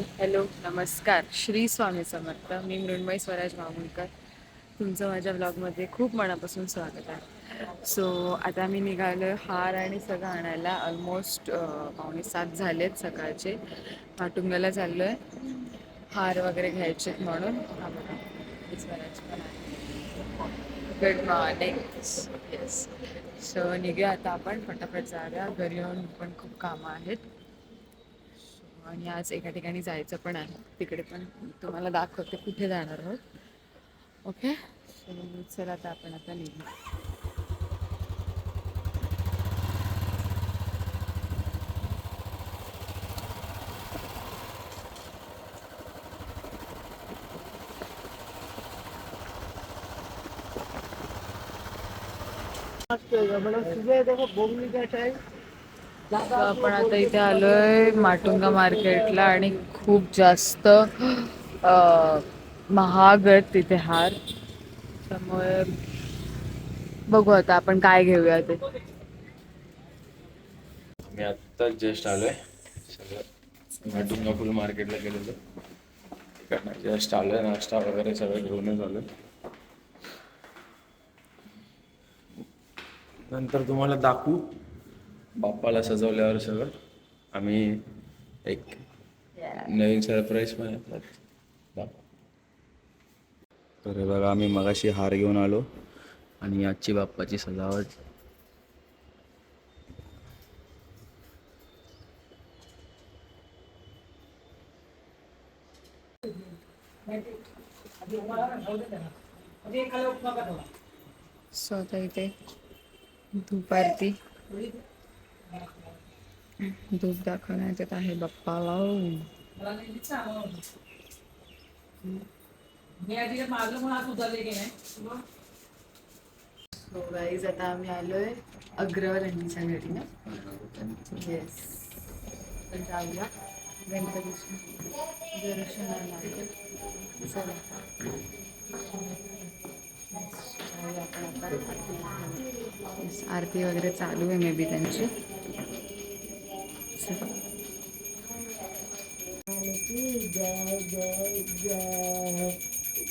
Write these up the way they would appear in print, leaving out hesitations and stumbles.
Hi hello नमस्कार श्री स्वामी समर्थ. मी मृण्मयी स्वराज मामुलकर. तुमचं माझ्या ब्लॉगमध्ये खूप मनापासून स्वागत आहे. सो आता मी निघालो हार आणि सगळं आणायला. ऑलमोस्ट 6:45 झालेत सकाळचे. माटुंग्याला चाललो आहे हार वगैरे घ्यायचेत म्हणून. हा बघा स्वराज पण आहे. Good morning. येस. सो निघूया आता आपण पटापट जाऊया. घरी येऊन पण खूप कामं आहेत आणि आज एका ठिकाणी जायचं पण आहे. तिकडे पण तुम्हाला दाखवते कुठे जाणार आहोत. ओके चला आता आपण आता निघू. आपण आता इथे आलोय माटुंगा मार्केटला आणि खूप जास्त महाग आहेत तिथे हार. त्यामुळे बघू आता आपण काय घेऊया ते. मी आत्ताच जस्ट आलोय. सगळं माटुंगा फुल मार्केटला गेलेलो. तिकडनं जस्ट आलोय. नाश्ता वगैरे सगळं घेऊनच आलोय. नंतर तुम्हाला दाखवू बाप्पाला सजवल्यावर सगळं. आम्ही एक नवीन सरप्राईज पण दाखवू. तर बघा आम्ही मगाशी हार घेऊन आलो आणि आजची बाप्पाची सजावट. सो आता इथे धूप आरती धूप दाखवण्यात येत आहे बाप्पाला. सो गाईज आता आम्ही आलोय अग्रवरणीच्या घरी ना. येस तर जाऊया गणपतीच्या दर्शनाला. चला जाऊया आपण आता. आरती वगैरे चालू आहे मे बी त्यांची. जय जय जय.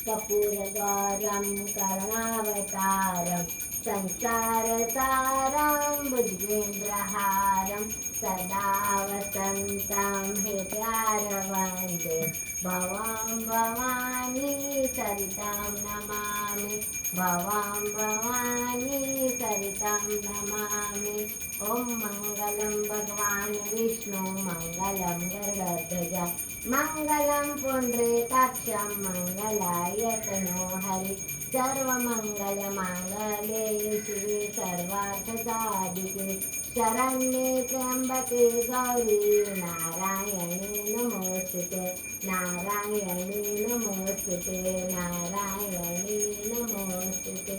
कपूरगारं करुणावतारं संसारसारं भुजगेन्द्रहारं सदा वसन्तं हृदयारवन्दे भवां भवानी सरितां नमामि भवां भवानी सरितां नमामि. ॐ मङ्गलं भगवान् विष्णु मङ्गलं गरुडध्वजा मङ्गलं पुण्ड्रीकाक्षं मङ्गलाय तनो हरि. सर्वमङ्गलमाङ्गल्ये शिवे सर्वार्थसाधिके शरण्ये त्र्यम्बके गौरी नारायणी नमोस्तुते नारायणी नमोस्तुते नारायणी नमोस्तुते.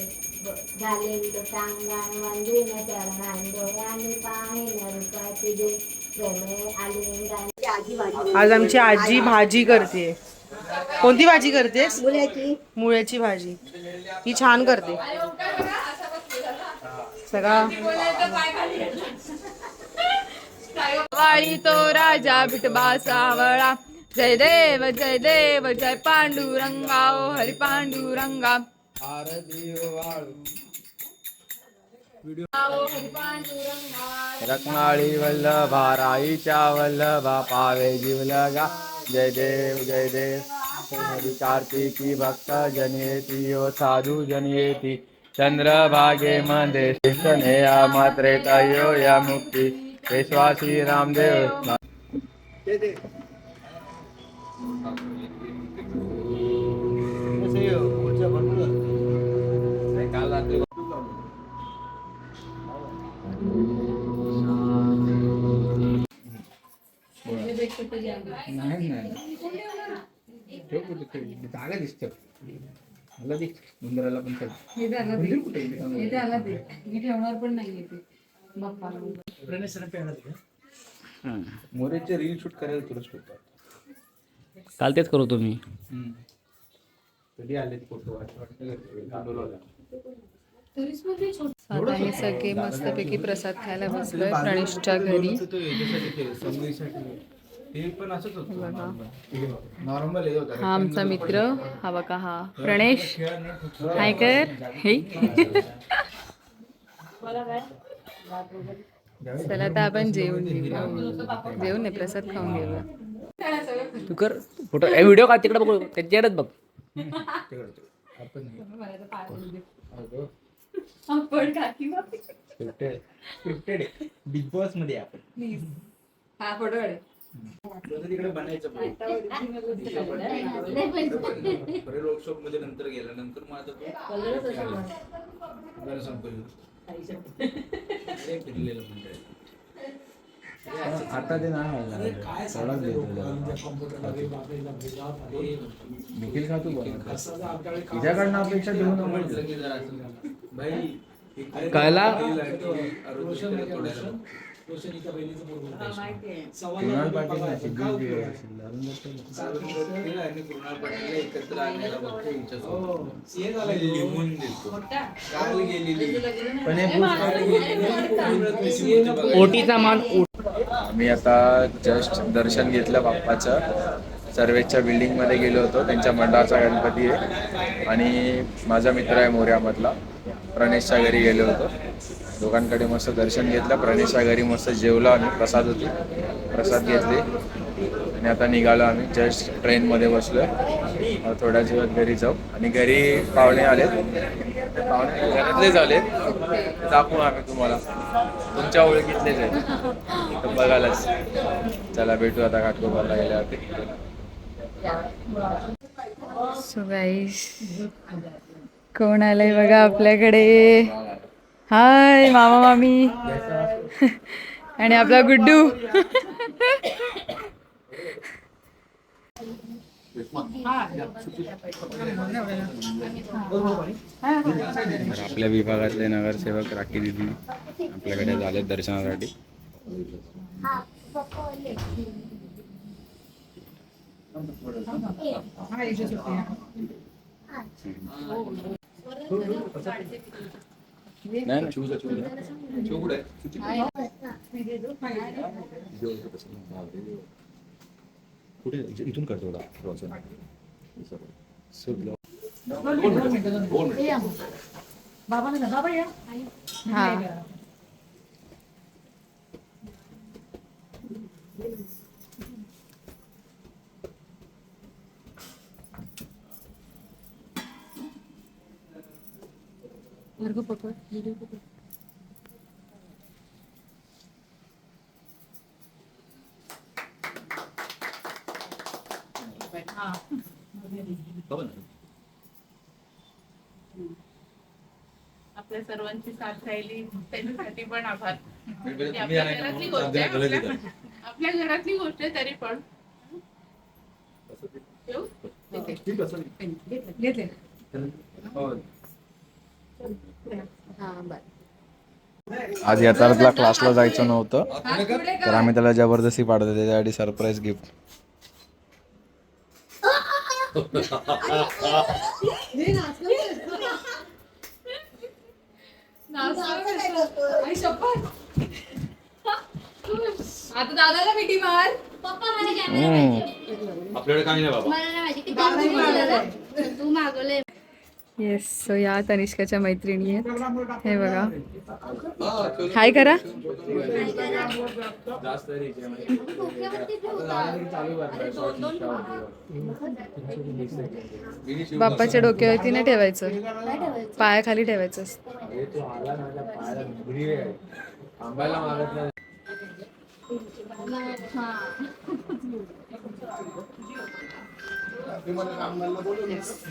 झाले लुटांगण वंदीन चरणां डोळ्यांनी पाहिन रूप तुझे प्रेमे आलिंगन. आज आमची आजी भाजी करते. कोणती भाजी करतेस? मुलाची मुळ्याची भाजी. ही छान करते. सगळा वाळी तो राजा विठबा सावळा. जय देव जय देव जय पांडुरंगा ओ हरी पांडुरंगा. रत्नाळी वल्लभा राईच्या वल्लभा पावे जीवलगा. जय देव जय देव. हरी कार्तिकी भक्त जनेती ओ साधू जनेती चंद्रभागे मध्ये शिक्षणे या मात्रे तयो या मुक्ती विश्वासी रामदेव. नाही जागा दिसत मला दे उंदराला पण ठेवणार पण नाही मोरेचे रील शूट करायला तुला शूट काल तेच करतो मी. कधी आले फोटो आता आम्ही सगळे मस्तपैकी प्रसाद खायला बसलोय प्रणेशच्या घरी. ते पण असंच होतं बघा. नॉर्मल हे होतं हा आमचा मित्र, हा बघा हा प्रणेश. हाय कर. हे चला आता आपण जेवून घेऊया. जेवून नाही, प्रसाद खाऊन घेऊया. तू कर फोटो व्हिडिओ का तिकडे बघू त्याच्याकडेच बघ. बिग बॉस मध्ये आपण तिकडे बनायचं वर्कशॉप मध्ये नंतर गेल्यानंतर माझं फिरलेलं म्हणजे आता ते नाही निखिल का तू तिच्याकडनं अपेक्षा देऊ भाई कळला कुणाल पाटील नाही, सिद्धू आणि कुणाल पाटील एकत्र आणलेला बघतो हिच्यासोबत. लिहून देतो काल गेलेली पण ओटीचा मान आम्ही आता जस्ट दर्शन घेतलं बाप्पाचं. सर्वेच्या बिल्डिंगमध्ये गेलो होतो, त्यांच्या मंडळाचा गणपती आहे आणि माझा मित्र आहे मोऱ्यामधला, प्रणेशच्या घरी गेलो होतो. दोघांकडे मस्त दर्शन घेतलं. प्रणेशच्या घरी मस्त जेवलो आम्ही, प्रसाद होती, प्रसाद घेतले आणि आता निघालो आम्ही. जस्ट ट्रेनमध्ये बसलो आहे. थोड्या दिवस घरी जाऊ आणि घरी पाहुणे आलेत, पाहुणे घरातलेच आलेत, दाखवू आम्ही तुम्हाला, तुमच्या ओळखीतलेच आहेत तर बघायलाच. चला भेटू आता घाटकोपरला गेल्यावरती. सो गाईस, कोण आलंय बघा आपल्याकडे. हाय मामा मामी आणि आपला गुड्डू. आपल्या विभागातले नगरसेवक राखी दिदी आपल्याकडे झाले दर्शनासाठी. इथून करतो हा आपल्या सर्वांची साथ राहिली त्यांच्यासाठी पण आभार. आपल्या घरातली गोष्ट आहे, आपल्या घरातली गोष्ट आहे तरी पण आज यात्रातला क्लासला जायचं नव्हतं तर आम्ही त्याला जबरदस्ती पाठवतो, त्याच्यासाठी सरप्राईज गिफ्ट. आता दादाला मिठी मार. आपल्याकडे काही नाही बाबा. तू मागवले. येस, सो या तनिष्काच्या मैत्रिणी आहेत, हे बघा. हाय करा. बाप्पाच्या डोक्यावरती नाही ठेवायचं, पायाखाली ठेवायचं.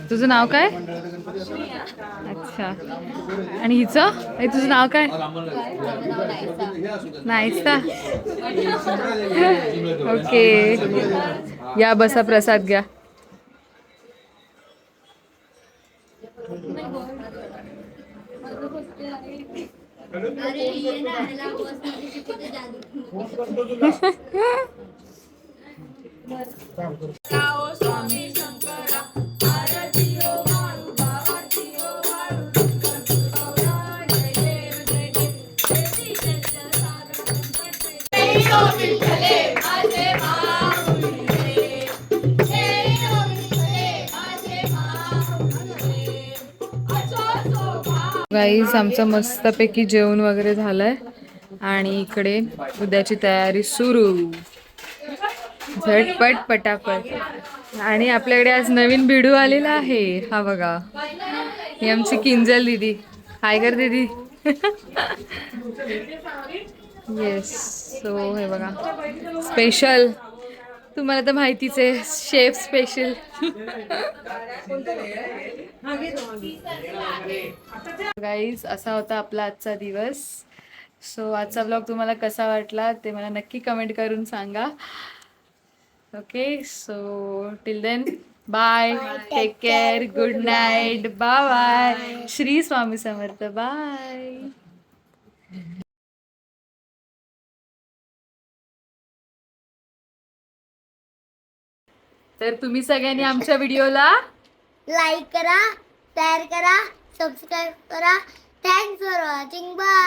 तुझं नाव काय? अच्छा, आणि हिचं? तुझं नाव काय? नाहीसा. ओके, या बसा, प्रसाद घ्या. अरे ये ना ह्याला बसमध्ये शिकवते जादू. विठ्ठले माझे गाईज आमचं मस्तपैकी जेवण वगैरे झालंय आणि इकडे उद्याची तयारी सुरू. झटपट पटापट. आणि आपल्याकडे आज नवीन भिडू आलेला आहे. हा बघा, ही आमची किंजल दीदी. हाय कर दीदी. येस. सो हे बघा, स्पेशल. तुम्हाला तर माहितीच आहे, शेफ स्पेशल. गाईज असा होता आपला आजचा दिवस. सो आजचा ब्लॉग तुम्हाला कसा वाटला ते मला नक्की कमेंट करून सांगा. Okay, so till then bye, take care, good night, bye bye, Shri Swami Samarth, bye. तर तुम्ही सगळ्यांनी आमच्या व्हिडिओला लाईक करा, शेअर करा, सबस्क्राईब करा. Thanks for watching. बाय.